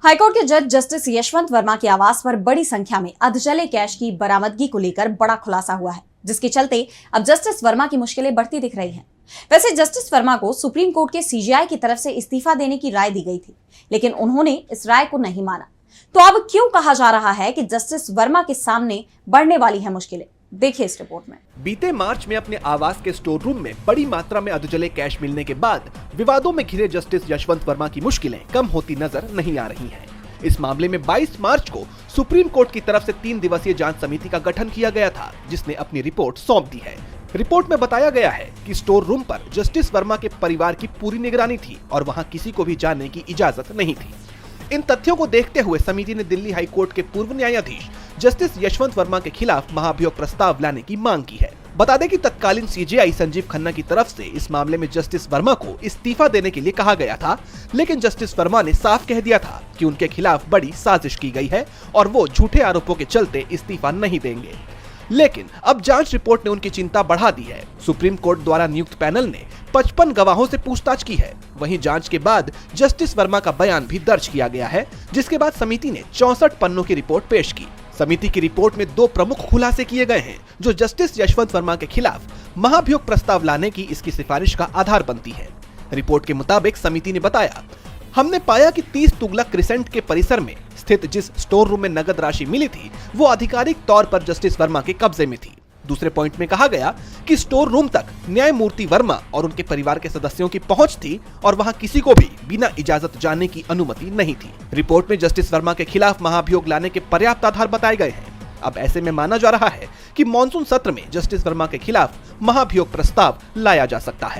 High court के जज justice Yashwant Verma के आवास पर बड़ी संख्या में अधजले कैश की बरामदगी को लेकर बड़ा खुलासा हुआ है, जिसके चलते अब जस्टिस वर्मा की मुश्किलें बढ़ती दिख रही हैं। वैसे जस्टिस वर्मा को सुप्रीम कोर्ट के सीजेआई की तरफ से इस्तीफा देने की राय दी गई थी, लेकिन उन्होंने इस राय को नहीं माना। तो अब क्यों कहा जा रहा है कि जस्टिस वर्मा के सामने बढ़ने वाली है मुश्किलें? देखिए इस रिपोर्ट में। बीते मार्च में अपने आवास के स्टोर रूम में बड़ी मात्रा में अधजले कैश मिलने के बाद विवादों में घिरे जस्टिस यशवंत वर्मा की मुश्किलें कम होती नजर नहीं आ रही हैं। इस मामले में 22 मार्च को सुप्रीम कोर्ट की तरफ से 3 दिवसीय जांच समिति का गठन किया गया था, जिसने अपनी रिपोर्ट सौंप दी है। रिपोर्ट में बताया गया है कि स्टोर रूम पर जस्टिस वर्मा के परिवार की पूरी निगरानी थी और वहां किसी को भी जाने की इजाजत नहीं थी। इन तथ्यों को देखते हुए समिति ने दिल्ली हाई कोर्ट के पूर्व न्यायाधीश जस्टिस यशवंत वर्मा के खिलाफ महाभियोग प्रस्ताव लाने की मांग की है। बता दें कि तत्कालीन सीजेआई संजीव खन्ना की तरफ से इस मामले में जस्टिस वर्मा को इस्तीफा देने के लिए कहा गया था, लेकिन जस्टिस वर्मा ने साफ कह दिया था कि उनके खिलाफ बड़ी साजिश की गई है और वो झूठे आरोपों के चलते इस्तीफा नहीं देंगे। लेकिन अब जांच रिपोर्ट ने उनकी चिंता बढ़ा दी है। सुप्रीम कोर्ट द्वारा नियुक्त पैनल ने 55 गवाहों से पूछताछ की है। वहीं जांच के बाद जस्टिस वर्मा का बयान भी दर्ज किया गया है, जिसके बाद समिति ने 64 पन्नों की रिपोर्ट पेश की। समिति की रिपोर्ट में 2 प्रमुख खुलासे किए गए हैं, जो जस्टिस यशवंत वर्मा के खिलाफ महाभियोग प्रस्ताव लाने की इसकी सिफारिश का आधार बनती है। रिपोर्ट के मुताबिक समिति ने बताया, हमने पाया कि 30 तुगलक क्रिसेंट के परिसर में स्थित जिस स्टोर रूम में नगद राशि मिली थी, वो आधिकारिक तौर पर जस्टिस वर्मा के कब्जे में थी। दूसरे पॉइंट में कहा गया कि स्टोर रूम तक न्यायमूर्ति वर्मा और उनके परिवार के सदस्यों की पहुंच थी और वहां किसी को भी बिना इजाजत जाने की अनुमति नहीं थी। रिपोर्ट में जस्टिस वर्मा के खिलाफ महाभियोग लाने के पर्याप्त आधार बताए गए हैं। अब ऐसे में माना जा रहा है कि मॉनसून सत्र में जस्टिस वर्मा के खिलाफ महाभियोग प्रस्ताव लाया जा सकता है।